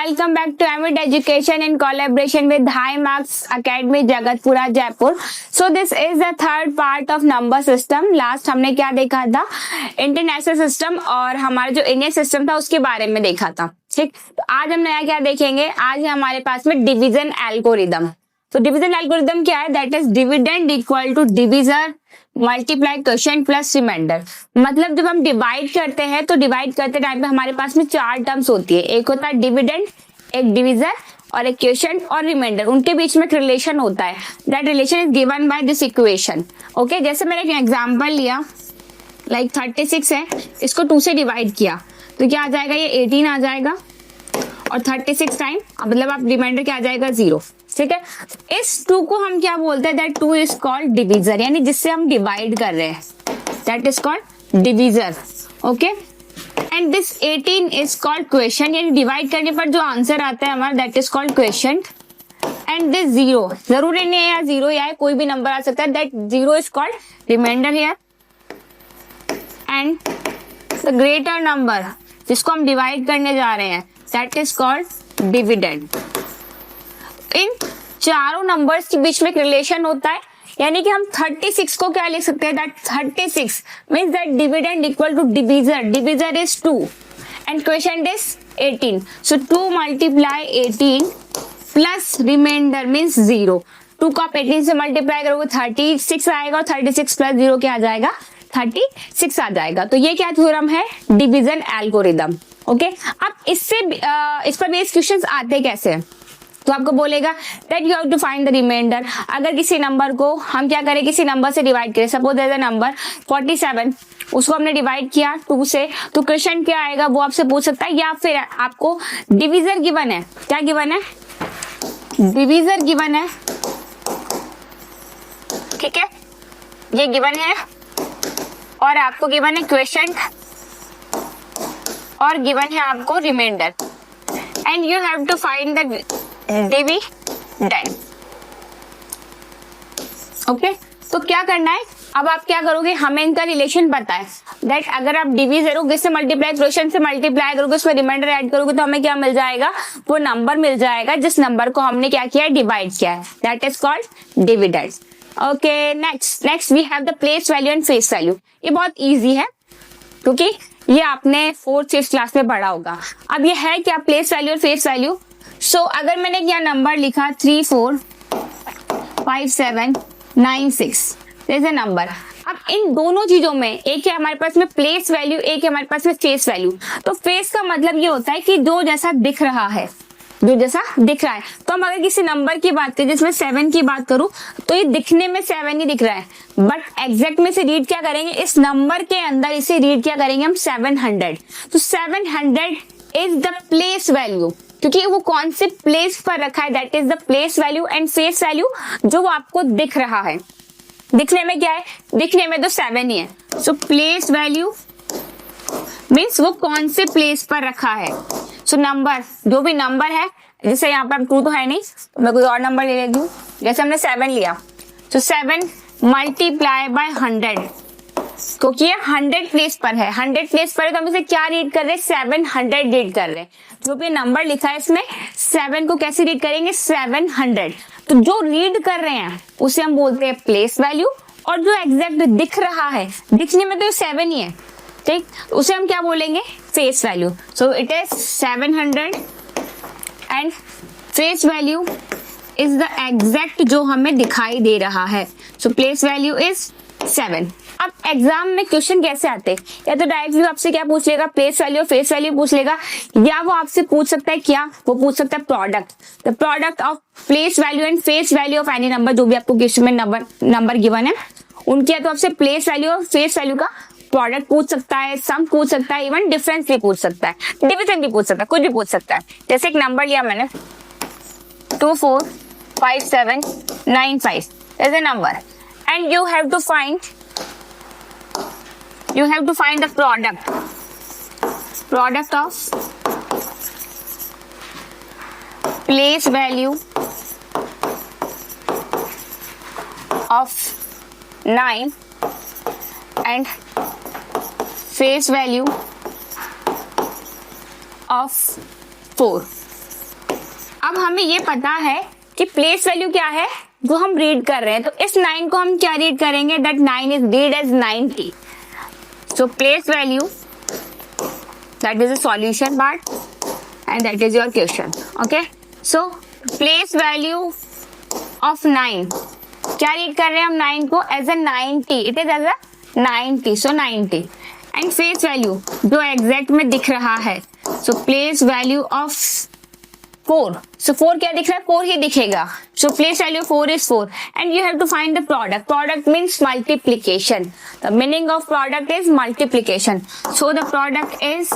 welcome back to Amit Education in collaboration with High Marks Academy Jagatpura Jaipur. So this is the third part of number system. Last हमने क्या देखा था, international system और हमारा जो Indian system था उसके बारे में देखा था. ठीक, तो आज हम नया क्या देखेंगे. आज है हमारे पास में डिवीजन एल्गोरिदम. तो डिवीजन एल्गोरिदम क्या है, that is dividend equal to divisor multiply quotient plus remainder. मतलब जब हम डिवाइड करते हैं तो डिवाइड करते टाइम पे हमारे पास में चार टर्म्स होती है. एक होता है डिविडेंड, एक डिविजर और एक क्वोशिएंट और रिमाइंडर. उनके बीच में एक रिलेशन होता है. That relation is given by this equation. Okay, जैसे मैंने एक एग्जांपल लिया, लाइक 36 है, इसको 2 से डिवाइड किया तो क्या आ जाएगा, ये 18 आ जाएगा और 36 टाइम मतलब आप रिमाइंडर क्या आ जाएगा, 0. ठीक है, इस 2 को हम क्या बोलते हैं, दैट 2 इज कॉल्ड डिवीजर, यानी जिससे हम डिवाइड कर रहे हैं, that is called divisor. Okay, and this 18 is called quotient, यानी डिवाइड करने पर जो आंसर आता है हमारा, that is called quotient. And this 0, जरूरी नहीं है यार 0 या कोई भी नंबर आ सकता है, that 0 is called remainder here. And the greater number जिसको हम डिवाइड करने जा रहे हैं, दैट इज कॉल्ड डिविडेंड. इन चारों नंबर्स के बीच में एक रिलेशन होता है, यानी कि हम 36 को क्या लिख सकते हैं, that 36 means that dividend equal to divisor. Divisor is 2 and quotient is 18. So 2 multiply 18 plus remainder means 0. 2 को आप 18 से मल्टीप्लाई करोगे 36 आएगा और 36 प्लस 0 क्या आ जाएगा, 36 आ जाएगा. तो ये क्या थ्योरम है, डिवीजन एल्गोरिदम. ओके, अब इससे इस पर बेस्ड क्वेश्चंस आते कैसे हैं, तो आपको बोलेगा that you have to find the remainder. अगर किसी नंबर को हम क्या करें, किसी नंबर से डिवाइड करें, suppose there is a number 47, उसको हमने डिवाइड किया 2 से, तो क्वेश्चन क्या आएगा वो आपसे पूछ सकता है, या फिर आपको डिवीजर गिवन है. क्या गिवन है, डिवीजर गिवन है. ठीक है, ये गिवन है और आपको गिवन है क्वोशिएंट और गिवन है आपको remainder. And you have to find the dividend. Okay, तो क्या करना है, अब आप क्या करोगे, हमें इनका रिलेशन पता है, दैट अगर आप डिवीजर हो किससे मल्टीप्लाई, क्वोशिएंट से मल्टीप्लाई करोगे, उसमें रिमाइंडर ऐड करोगे तो हमें क्या मिल जाएगा, वो नंबर मिल जाएगा जिस नंबर को हमने क्या किया है, डिवाइड किया है. That is called dividend. Okay, next we have the place value and face value. ये बहुत इजी है क्योंकि ये आपने 4th-5th क्लास में पढ़ा होगा. अब ये है क्या, प्लेस वैल्यू और फेस वैल्यू. सो अगर मैंने यहाँ नंबर लिखा 3 4 5 7 9 6, दिस अ नंबर. अब इन दोनों चीजों में एक है हमारे पास में प्लेस वैल्यू, एक है हमारे पास में फेस वैल्यू. तो फेस का मतलब ये होता है कि जो जैसा दिख रहा है, जो जैसा दिख रहा है. तो हम अगर किसी नंबर की बात करें, जिसमें 7 की बात करूं, तो ये दिखने में 7 ही दिख रहा है, बट एग्जैक्ट में इसे रीड क्या करेंगे, इस नंबर के अंदर इसे रीड क्या करेंगे हम, 700. तो 700 इज द प्लेस वैल्यू, क्योंकि वो कौन से प्लेस पर रखा है, that is the place value. And face value जो आपको दिख रहा है, दिखने में क्या है, दिखने में तो 7 ही है. सो प्लेस वैल्यू मीन्स वो कौन से प्लेस पर रखा है. सो नंबर, जो भी नंबर है, जैसे यहाँ पर 2 तो है नहीं, तो मैं कोई और नंबर ले लेती हूँ. जैसे हमने 7 लिया, तो 7 मल्टीप्लाई बाय 100, क्योंकि ये 100 प्लेस पर है. 100 प्लेस पर है तो हम इसे क्या रीड कर रहे हैं, 700 रीड कर रहे हैं. जो भी नंबर लिखा है इसमें 7 को कैसे रीड करेंगे, 700. तो जो रीड कर रहे हैं उसे हम बोलते हैं प्लेस वैल्यू, और जो एग्जैक्ट दिख रहा है, दिखने में तो 7 ही है, ठीक, उसे हम क्या बोलेंगे, face value. So it is 700 and face value is the exact जो हमें दिखाई दे रहा है. So place value is 7. अब एग्जाम में क्वेश्चन कैसे आते हैं, या तो डायरेक्टली आपसे क्या पूछ लेगा, प्लेस वैल्यू और फेस वैल्यू पूछ लेगा, या वो आपसे पूछ सकता है क्या, वो पूछ सकता है product, the product of place value and face value of any number. जो भी आपको क्वेश्चन में नंबर गिवन है उनके, या तो आपसे प्लेस वैल्यू और फेस वैल्यू का प्रोडक्ट पूछ सकता है, सम पूछ सकता है, इवन डिफरेंस भी पूछ सकता है, डिविजन भी पूछ सकता है, कुछ भी पूछ सकता है. जैसे एक नंबर लिया मैंने 2 4 5 7 9 5 is a number, and you have to find the product of place value of 9 and face value of 4. अब हमें ये पता है कि प्लेस वैल्यू क्या है जो हम रीड कर रहे हैं, तो इस 9 को हम क्या रीड करेंगे, that 9 is read as 90. So place value, that is a solution part and that is your question. Okay, so place value of 9, क्या रीड कर रहे हैं हम 9 को, as a 90. It is as a 90, so 90. And face value जो exact में दिख रहा है, so place value of 4. So 4 क्या दिख रहा है, 4 ही दिखेगा. सो place value 4 is 4 and you have to find the product. Product means multiplication. The meaning of product is multiplication. So the product is,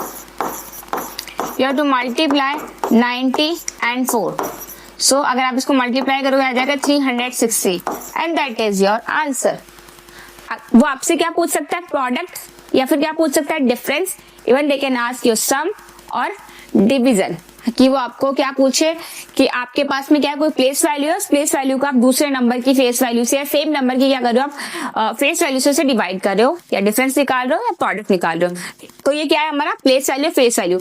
you have to multiply 90 and 4. So अगर आप इसको multiply करोगे आ जाएगा 360 and that is your answer. वो आपसे क्या पूछ सकता है, प्रोडक्ट, या फिर क्या पूछ सकता है, difference. Even they can ask your sum और डिवीजन, कि वो आपको क्या पूछे कि आपके पास में क्या कोई प्लेस वैल्यू है, उस प्लेस वैल्यू को आप दूसरे नंबर की फेस वैल्यू से या सेम नंबर की क्या कर रहे हो, आप फेस वैल्यू से उसे डिवाइड कर रहे हो, या डिफरेंस निकाल रहे हो, या प्रोडक्ट निकाल रहे हो. तो ये क्या है हमारा place value, face value.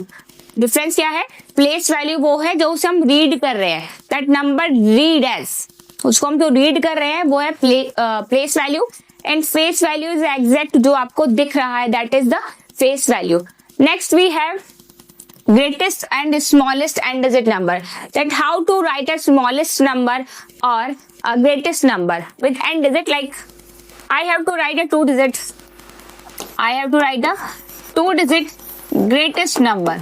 Difference क्या है, प्लेस वैल्यू वो है जो उसे हम रीड कर रहे हैं, दैट नंबर रीड एज, उसको हम जो रीड कर रहे हैं वो है place value. And face value is exact जो आपको दिख रहा है, that is the face value. Next we have greatest and smallest n digit number. That how to write a smallest number or a greatest number with n digit. Like I have to write a 2 digits. I have to write a 2 digit greatest number.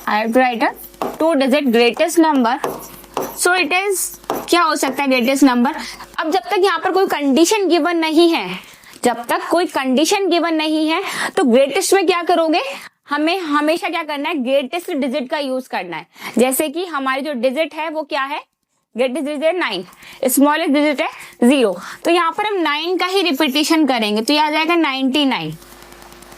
I have to write a 2 digit greatest number. So it is, क्या हो सकता है greatest number. अब जब तक यहाँ पर कोई कंडीशन गिवन नहीं है, जब तक कोई कंडीशन गिवन नहीं है, तो ग्रेटेस्ट में क्या करोगे, हमें हमेशा क्या करना है, ग्रेटेस्ट डिजिट का यूज करना है. जैसे कि हमारी जो डिजिट है वो क्या है, ग्रेटेस्ट डिजिट है 9, स्मॉलेस्ट डिजिट है 0. तो यहाँ पर हम 9 का ही रिपीटेशन करेंगे, तो ये आ जाएगा 99.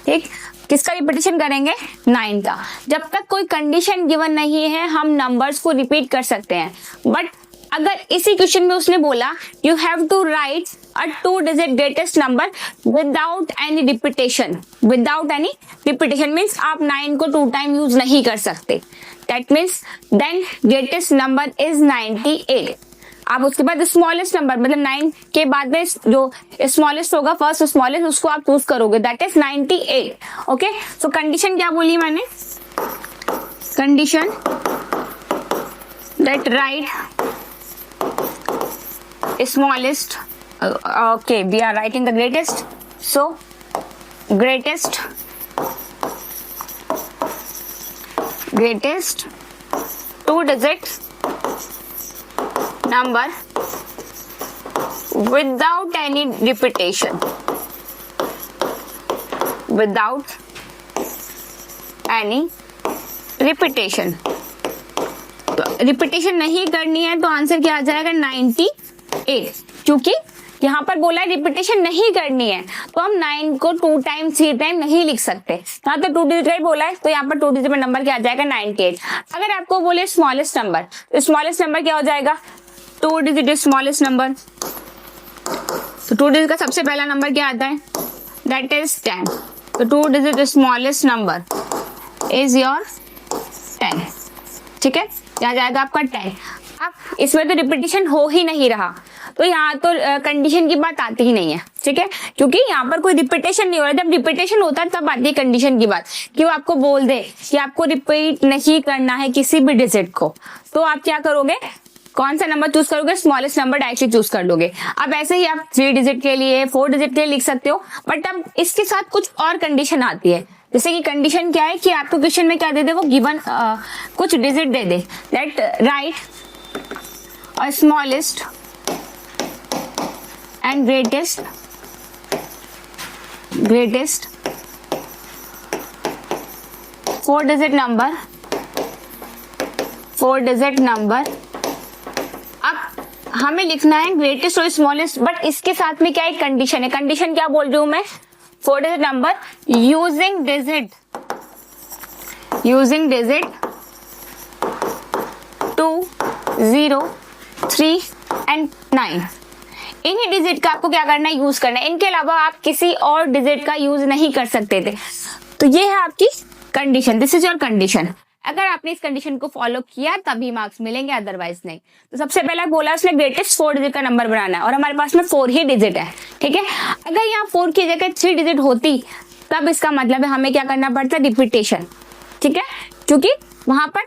ठीक, किसका रिपीटेशन करेंगे, 9 का. जब तक कोई कंडीशन गिवन नहीं है हम नंबर्स को रिपीट कर सकते हैं. बट अगर इसी क्वेश्चन में उसने बोला you have to write a 2 digit greatest number without any repetition. Without any repetition means आप 9 को 2 टाइम यूज नहीं कर सकते. That means then greatest number is 98. आप उसके बाद स्मॉलेस्ट नंबर, मतलब 9 के बाद में जो स्मॉलेस्ट होगा, फर्स्ट स्मॉलेस्ट, उसको आप चूज करोगे, that is 98. Okay, so condition क्या बोली मैंने, condition that right smallest. Okay, we are writing the greatest. So greatest 2 digits number without any repetition. Without any repetition. तो रिपीटेशन नहीं करनी है तो आंसर क्या आ जाएगा, 98. क्योंकि यहाँ पर बोला है रिपीटेशन नहीं करनी है, तो हम 9 को 2 टाइम 3 टाइम नहीं लिख सकते. यहाँ तो 2 डिजिट का ही बोला है, तो यहाँ पर 2 डिजिट में नंबर क्या आ जाएगा, 98. अगर आपको बोले स्मॉलेस्ट नंबर, तो स्मॉलेस्ट नंबर क्या हो जाएगा, 2 डिजिट स्मॉलेस्ट नंबर. तो 2 डिजिट का सबसे पहला नंबर क्या आता है, दैट इज 10. तो 2 digit smallest number is your 10. ठीक है, यहाँ जाएगा आपका 10. अब इसमें तो रिपीटेशन हो ही नहीं रहा, तो यहाँ तो कंडीशन की बात आती ही नहीं है. ठीक है, क्योंकि यहाँ पर कोई रिपीटेशन नहीं हो रहा. जब रिपीटेशन होता है तब आती है कंडीशन की बात, कि वो आपको बोल दे कि आपको रिपीट नहीं करना है किसी भी डिजिट को, तो आप क्या करोगे, कौन सा नंबर चूज करोगे, स्मॉलेस्ट नंबर डायरेक्टली चूज कर लोगे. अब ऐसे ही आप 3 डिजिट के लिए 4 डिजिट के लिए लिख सकते हो. बट अब इसके साथ कुछ और कंडीशन आती है. जैसे कि कंडीशन क्या है कि आपको क्वेश्चन में क्या दे दे, वो गिवन कुछ डिजिट दे दे, दैट राइट और smallest and greatest 4 digit number. अब हमें लिखना है ग्रेटेस्ट और स्मॉलेस्ट, बट इसके साथ में क्या एक कंडीशन है. कंडीशन क्या बोल रही हूं मैं, 4 digit number using digit 2, 0, 3 and 9. इन्हीं डिजिट का आपको क्या करना है, यूज करना है. इनके अलावा आप किसी और डिजिट का यूज नहीं कर सकते थे. तो ये है आपकी condition, this is your condition. अगर आपने इस कंडीशन को फॉलो किया तभी मार्क्स मिलेंगे, अदरवाइज नहीं। तो सबसे पहला बोला उसने ग्रेटेस्ट 4 डिजिट का नंबर बनाना है और हमारे पास में 4 ही डिजिट है, ठीक है। अगर यहाँ 4 की जगह 3 डिजिट होती तब इसका मतलब है हमें क्या करना पड़ता, रिपीटेशन, ठीक है, क्योंकि वहां पर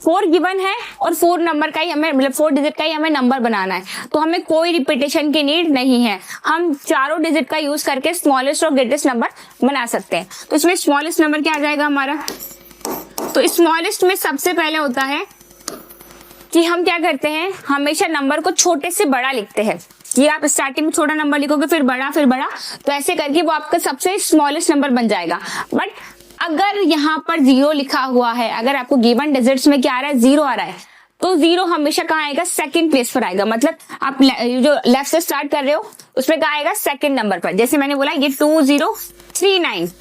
4 गिवन है और 4 नंबर का ही हमें, मतलब 4 डिजिट का ही हमें नंबर बनाना है, तो हमें कोई रिपीटेशन की नीड नहीं है। हम चारों डिजिट का यूज करके स्मॉलेस्ट और ग्रेटेस्ट नंबर बना सकते हैं। तो इसमें स्मॉलेस्ट नंबर क्या आ जाएगा हमारा, तो स्मॉलेस्ट में सबसे पहले होता है कि हम क्या करते हैं, हमेशा नंबर को छोटे से बड़ा लिखते हैं। ये आप स्टार्टिंग में छोटा नंबर लिखोगे फिर बड़ा फिर बड़ा, तो ऐसे करके वो आपका सबसे स्मॉलेस्ट नंबर बन जाएगा। बट अगर यहाँ पर 0 लिखा हुआ है, अगर आपको गिवन डिजिट्स में क्या आ रहा है, 0 आ रहा है, तो 0 हमेशा कहाँ आएगा, सेकंड प्लेस पर आएगा। मतलब आप जो लेफ्ट से स्टार्ट कर रहे हो उसमें कहाँ आएगा, सेकंड नंबर पर। जैसे मैंने बोला ये 2039,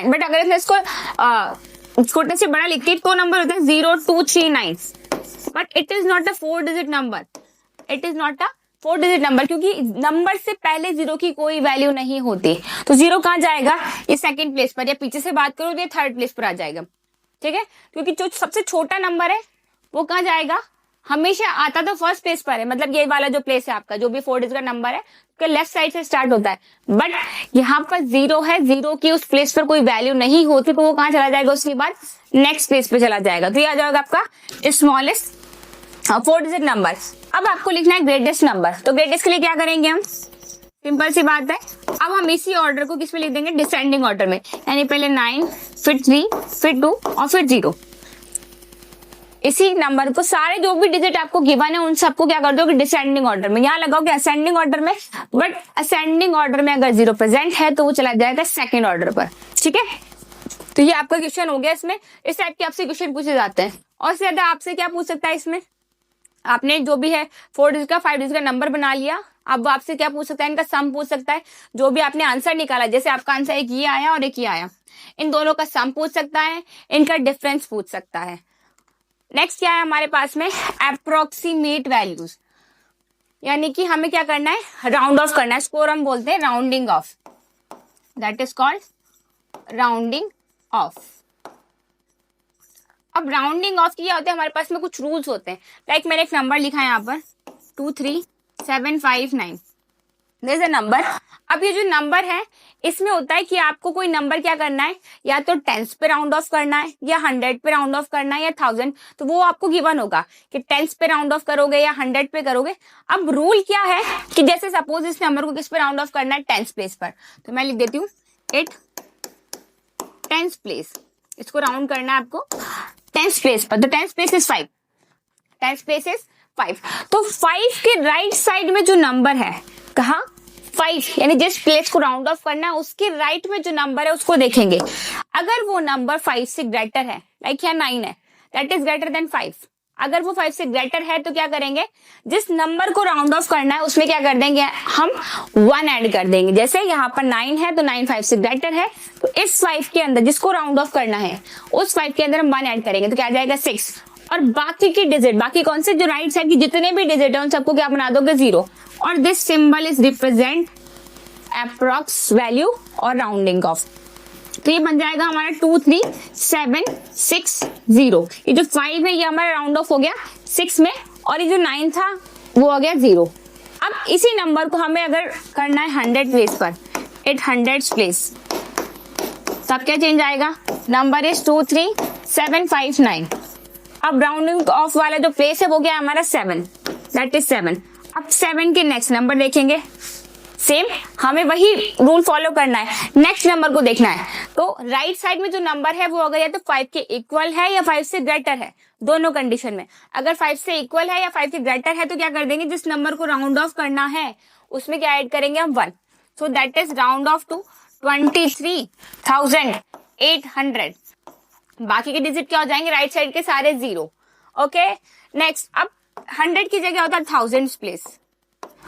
बट अगर इसको छोटे से बड़ा लिखती तो नंबर होता है 0239, but it is not a 4 digit number, it is not a 4 digit number, क्योंकि नंबर से पहले 0 की कोई वैल्यू नहीं होती। तो 0 कहाँ जाएगा, ये सेकंड प्लेस पर, या पीछे से बात करो तो ये थर्ड प्लेस पर आ जाएगा, ठीक है। क्योंकि जो सबसे छोटा नंबर है वो कहाँ जाएगा, हमेशा आता तो फर्स्ट प्लेस पर है। मतलब ये वाला जो प्लेस है आपका, जो भी 4 डिजिट का नंबर है, उसके लेफ्ट साइड से स्टार्ट होता है, बट यहाँ पर 0 है, 0 की उस प्लेस पर कोई वैल्यू नहीं होती, तो वो कहाँ चला जाएगा, उसके बाद नेक्स्ट प्लेस पे चला जाएगा। तो ये आ जाएगा आपका स्मॉलेस्ट 4 डिजिट नंबर। अब आपको लिखना है ग्रेटेस्ट नंबर, तो ग्रेटेस्ट के लिए क्या करेंगे हम, सिंपल सी बात है। अब हम इसी ऑर्डर को किस में लिख देंगे, डिसेंडिंग ऑर्डर में, यानी पहले 9, फिर 3, फिर 2 और फिर 0। इसी नंबर को सारे जो भी डिजिट आपको गिवन है उन सबको क्या कर दोगे, डिसेंडिंग ऑर्डर में। यहाँ लगाओगे असेंडिंग ऑर्डर में, बट असेंडिंग ऑर्डर में अगर 0 प्रेजेंट है तो वो चला जाएगा सेकंड ऑर्डर पर, ठीक है। तो ये आपका क्वेश्चन हो गया। इसमें इस टाइप के आपसे क्वेश्चन पूछे जाते हैं। और से ज्यादा आपसे क्या पूछ सकता है, इसमें आपने जो भी है 4 डिजिट का 5 डिजिट का नंबर बना लिया, अब वो आपसे क्या पूछ सकता है, इनका सम पूछ सकता है। जो भी आपने आंसर निकाला, जैसे आपका आंसर एक ये आया और एक ये आया, इन दोनों का सम पूछ सकता है, इनका डिफरेंस पूछ सकता है। नेक्स्ट क्या है हमारे पास में, अप्रोक्सीमेट वैल्यूज, यानी कि हमें क्या करना है, राउंड ऑफ करना है। इसको हम बोलते हैं rounding off, that is called rounding off. अब राउंडिंग ऑफ किया होता है, हमारे पास में कुछ रूल्स होते हैं। लाइक मैंने एक नंबर लिखा है यहाँ पर 23759, दिस अ नंबर। अब ये जो नंबर है इसमें होता है कि आपको कोई नंबर क्या करना है, या तो टेंस पे राउंड ऑफ करना है, या 100 पे राउंड ऑफ करना है, या 1000। तो वो आपको गिवन होगा कि टेंस पे राउंड ऑफ करोगे या 100 पे करोगे। अब रूल क्या है कि जैसे सपोज इस नंबर को किस पे राउंड ऑफ करना है, टेंस प्लेस पर, तो मैं लिख देती हूँ 8 टेंस प्लेस, इसको राउंड करना है आपको टेंस प्लेस पर। तो tens place is 5, tens place is 5। तो 5 के राइट साइड में जो नंबर है, कहा 5, यानी जिस प्लेस को राउंड ऑफ करना है उसके राइट में जो नंबर है उसको देखेंगे। अगर वो नंबर 5 से ग्रेटर है, लाइक यहाँ 9 है, दैट इज ग्रेटर देन 5। अगर वो 5 से ग्रेटर है तो क्या करेंगे, जिस नंबर को राउंड ऑफ करना है उसमें क्या कर देंगे, हम 1 ऐड कर देंगे। जैसे यहाँ पर 9 है तो 9 5 से ग्रेटर है, तो इस 5 के अंदर जिसको राउंड ऑफ करना है उस 5 के अंदर हम 1 ऐड करेंगे, तो क्या आ जाएगा 6। और बाकी की डिजिट, बाकी कौन से, जो राइट साइड की जितने भी डिजिट है उन सबको क्या बना दोगे 0। और this symbol is represent approx value और राउंडिंग ऑफ। तो ये बन जाएगा हमारा 23760। ये जो 5 है ये हमारा राउंड ऑफ हो गया 6 में, और ये जो 9 था वो हो गया 0। अब इसी नंबर को हमें अगर करना है 100 प्लेस पर, 800 प्लेस, तब क्या चेंज आएगा, नंबर इज 23759। अब राउंडिंग ऑफ वाला जो प्लेस है वो क्या है हमारा 7, दैट इज 7। अब 7 के नेक्स्ट नंबर देखेंगे, सेम हमें वही रूल फॉलो करना है, नेक्स्ट नंबर को देखना है। तो राइट साइड में जो नंबर है वो अगर या तो 5 के इक्वल है या 5 से ग्रेटर है, दोनों कंडीशन में। अगर 5 से इक्वल है या 5 से ग्रेटर है तो क्या कर देंगे, जिस नंबर को राउंड ऑफ करना है उसमें क्या ऐड करेंगे हम 1। So that is round off to 23,800। बाकी के डिजिट क्या हो जाएंगे, राइट साइड के सारे 0। ओके, नेक्स्ट अब 100 की जगह होता है 1000 प्लेस।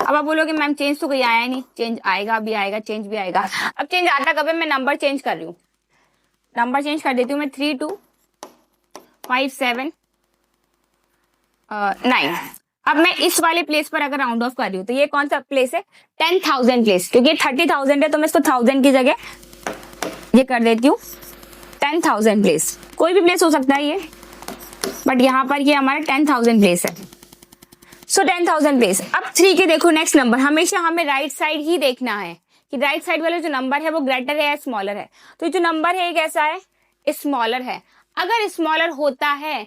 अब आप बोलोगे मैम चेंज तो कोई आया नहीं, चेंज आएगा भी आएगा, चेंज भी आएगा। अब चेंज आता कब है, मैं नंबर चेंज कर रही हूँ, नंबर चेंज कर देती हूँ मैं 3257 9। अब मैं इस वाले प्लेस पर अगर राउंड ऑफ कर रही हूँ तो ये कौन सा प्लेस है, 10,000 प्लेस, क्योंकि 30,000 है तो मैं इसको 1000 की जगह ये कर देती हूँ 10,000 प्लेस, कोई भी प्लेस हो सकता है ये, बट यहाँ पर ये हमारा 10,000 प्लेस है। सो 10,000 प्लेस। अब 3 के देखो नेक्स्ट नंबर, हमेशा हमें राइट साइड ही देखना है कि राइट साइड वाला जो नंबर है वो ग्रेटर है या स्मॉलर है। तो ये जो नंबर है ये कैसा है, स्मॉलर है। अगर स्मॉलर होता है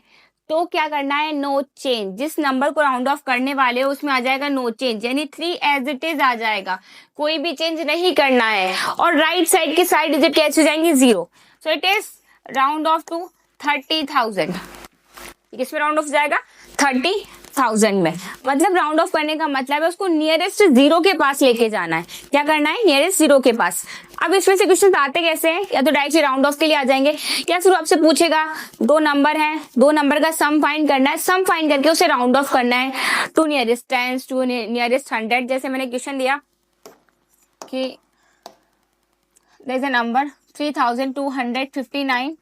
तो क्या करना है, नो चेंज। जिस नंबर को राउंड ऑफ करने वाले हो उसमें आ जाएगा नो चेंज, यानी 3 एज इट इज आ जाएगा, कोई भी चेंज नहीं करना है। और राइट साइड की साइड डिजिट कैसे हो जाएंगे, 0। So it is round off to 30,000। किसमें राउंड ऑफ जाएगा, 30,000 में। मतलब राउंड ऑफ करने का मतलब है उसको नियरेस्ट 0 के पास लेके जाना है। क्या करना है, नियरेस्ट 0 के पास। अब इसमें से क्वेश्चन आते कैसे हैं, या तो डायरेक्टली राउंड ऑफ के लिए आ जाएंगे, या फिर आपसे पूछेगा 2 नंबर है, 2 नंबर का सम फाइंड करना है, सम फाइंड करके उसे राउंड ऑफ करना है टू नियरेस्ट 10 टू नियरेस्ट 100। जैसे मैंने क्वेश्चन दिया कि there is a number 3,259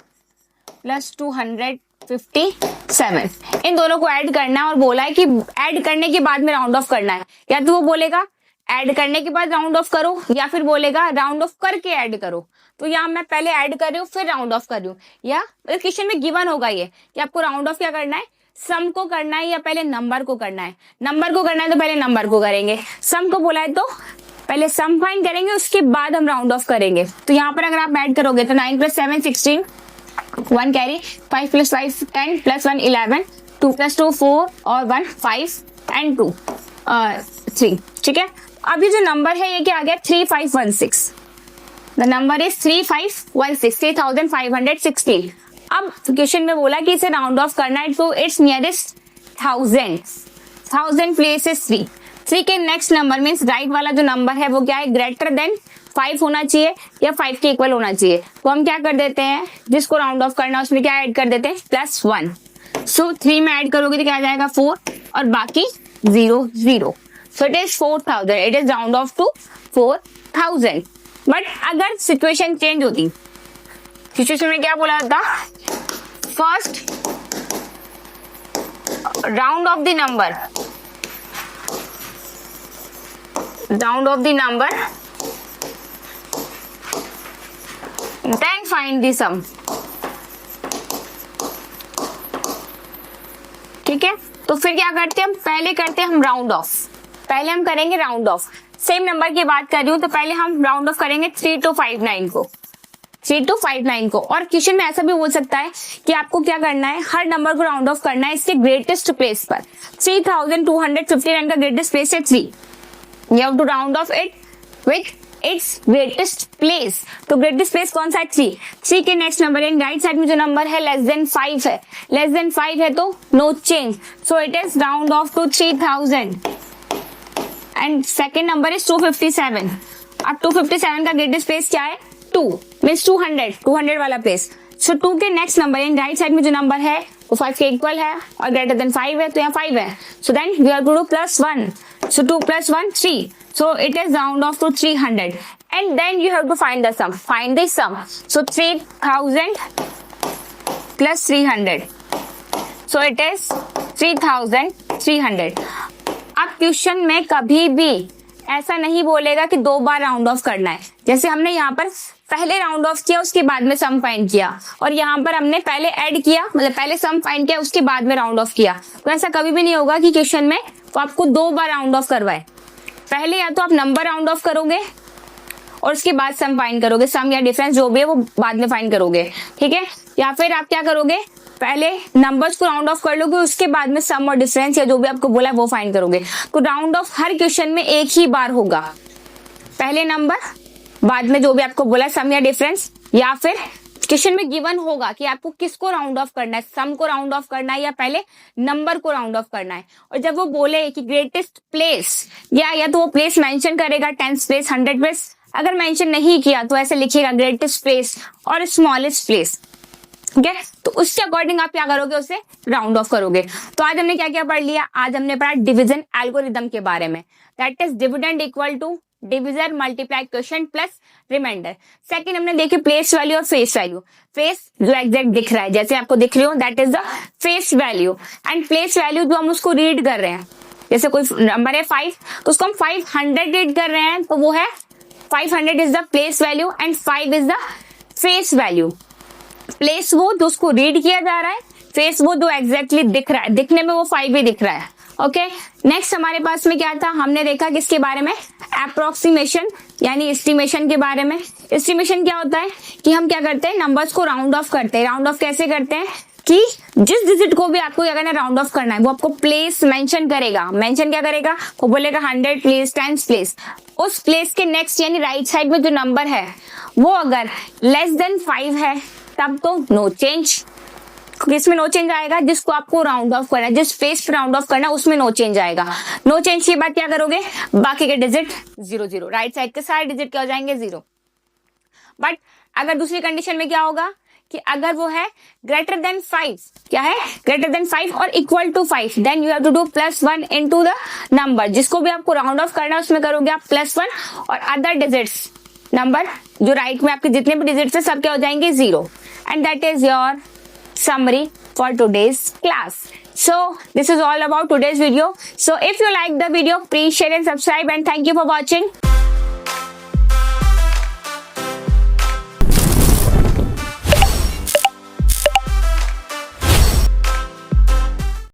plus 257, इन दोनों को ऐड करना है और बोला है कि ऐड करने के बाद में राउंड ऑफ करना है। या तो वो बोलेगा ऐड करने के बाद राउंड ऑफ करो, या फिर बोलेगा राउंड ऑफ करके ऐड करो। तो यहाँ मैं पहले ऐड कर रही हूँ फिर राउंड ऑफ कर रही हूँ, या क्वेश्चन में गिवन होगा ये कि आपको राउंड ऑफ क्या करना है, सम को करना है या पहले नंबर को करना है। नंबर को करना है तो पहले नंबर को करेंगे, सम को बोला है तो पहले सम फाइंड करेंगे, उसके बाद हम राउंड ऑफ करेंगे। तो यहाँ पर अगर आप ऐड करोगे तो 9 + 7 16, 1 कैरी, 5 + 5 10 + 1 11, 2 + 2 4 और 1 5 एंड 2 3। ठीक है, अब ये जो नंबर है ये क्या आ गया, 3516। The number is 3516, 3516। अब क्वेश्चन में बोला कि इसे राउंड ऑफ करना है तो इट्स नियरेस्ट 1000 प्लेस इज 3 के नेक्स्ट नंबर मीन्स राइट वाला जो नंबर है वो क्या है, ग्रेटर देन 5 होना चाहिए या 5 के इक्वल होना चाहिए। तो हम क्या कर देते हैं, जिसको राउंड ऑफ करना है उसमें क्या ऐड कर देते हैं, +1। सो 3 में ऐड करोगे तो क्या आ जाएगा 4 और बाकी 0 0। So it is 4,000, it is round off to 4,000। But अगर सिचुएशन चेंज होती, सिचुएशन में क्या बोला था, first round off the number, round off the number then find the sum। ठीक है, तो फिर क्या करते हैं हम, पहले करते हैं हम राउंड ऑफ, पहले हम करेंगे राउंड ऑफ। सेम नंबर की बात कर रही हूँ तो पहले हम राउंड ऑफ करेंगे 3259 को, 3259 को। और क्वेश्चन में ऐसा भी हो सकता है कि आपको क्या करना है, हर नंबर को राउंड ऑफ करना है इसके ग्रेटेस्ट प्लेस पर। 3259 का ग्रेटेस्ट प्लेस है 3, you have to round off it with its greatest place। तो ग्रेटेस्ट प्लेस कौन सा है, 3 के नेक्स्ट नंबर है राइट साइड में जो नंबर है <5 है, <5 है तो no change, so it is round off to 3000। And second number is 257। अब 257 का ग्रेटेस्ट प्लेस क्या है, 2 मीन्स 200 वाला प्लेस। सो 2 के नेक्स्ट नंबर है राइट साइड में जो नंबर है वो 5 के इक्वल है और ग्रेटर देन 5 है, तो यहाँ 5 है। So then we have to do +1, so 2 + 1 3, so it is round off to 300 and then you have to find the sum, find the sum। so 3000 plus 300, so it is 3300। अब question में कभी भी ऐसा नहीं बोलेगा कि 2 बार राउंड ऑफ करना है, जैसे हमने यहाँ पर पहले राउंड ऑफ किया उसके बाद में सम फाइंड किया, और यहाँ पर हमने पहले ऐड किया, मतलब पहले सम फाइंड किया उसके बाद में राउंड ऑफ किया। तो ऐसा कभी भी नहीं होगा कि क्वेश्चन में तो आपको 2 बार राउंड ऑफ करवाए। पहले या तो आप नंबर राउंड ऑफ करोगे और उसके बाद सम फाइंड करोगे, सम या डिफरेंस जो भी है वो बाद में फाइंड करोगे, ठीक है। या फिर आप क्या करोगे, पहले नंबर्स को राउंड ऑफ कर लोगे उसके बाद में सम और डिफरेंस या जो भी आपको बोला है वो फाइंड करोगे। तो राउंड ऑफ हर क्वेश्चन में एक ही बार होगा, पहले नंबर बाद में जो भी आपको बोला है सम या डिफरेंस, या फिर क्वेश्चन में गिवन होगा कि आपको किसको राउंड ऑफ करना है, सम को राउंड ऑफ करना है या पहले नंबर को राउंड ऑफ करना है। और जब वो बोले कि ग्रेटेस्ट प्लेस, या तो वो प्लेस मेंशन करेगा 10th प्लेस 100th प्लेस, अगर मेंशन नहीं किया तो ऐसे लिखिएगा ग्रेटेस्ट प्लेस और स्मॉलेस्ट प्लेस, ठीक है। तो उसके अकॉर्डिंग आप क्या करोगे, उसे राउंड ऑफ करोगे। तो आज हमने क्या क्या पढ़ लिया, आज हमने पढ़ा डिवीजन एल्गोरिदम के बारे में, that is dividend equal to division multiply quotient plus remainder. Second हमने देखी प्लेस वैल्यू और फेस वैल्यू। फेस जो एग्जैक्ट दिख रहा है जैसे आपको दिख रही हो that is the face value, and place value जो हम उसको रीड कर रहे हैं, जैसे कोई नंबर है 5 तो उसको हम 500 रीड कर रहे हैं तो वो है 500 is the place value and 5 is the face value. Place वो जो उसको रीड किया जा रहा है, फेस वो जो एग्जैक्टली दिख रहा है, दिखने में वो 5 ही दिख रहा है। ओके, नेक्स्ट हमारे पास में क्या था, हमने देखा किसके बारे में, अप्रोक्सीमेशन यानी एस्टिमेशन के बारे में। एस्टिमेशन क्या होता है कि हम क्या करते हैं, नंबर्स को राउंड ऑफ करते हैं। राउंड ऑफ कैसे करते हैं कि जिस डिजिट को भी आपको क्या करना है, राउंड ऑफ करना है, वो आपको प्लेस मेंशन करेगा। मेंशन क्या करेगा, वो बोलेगा 100 प्लेस टाइम्स प्लेस। उस प्लेस के नेक्स्ट यानी राइट साइड में जो नंबर है वो अगर लेस देन 5 है तब तो नो चेंज। इसमें नो चेंज आएगा, जिसको आपको राउंड ऑफ करना है, जिस प्लेस पे राउंड ऑफ करना है उसमें नो चेंज आएगा। नो चेंज के बाद क्या करोगे, बाकी के डिजिट 0 0, राइट साइड के सारे डिजिट क्या हो जाएंगे 0। बट अगर दूसरी कंडीशन में क्या होगा कि अगर वो है ग्रेटर देन 5, क्या है ग्रेटर देन 5 और equal to 5, then you have to do +1 into the number. जिसको भी आपको राउंड ऑफ करना है उसमें करोगे आप +1 और अदर डिजिट्स नंबर जो राइट में आपके जितने भी डिजिट्स है सब क्या हो जाएंगे 0। And that is your summary for today's class. So this is all about today's video. So if you like the video, please share and subscribe, and thank you for watching.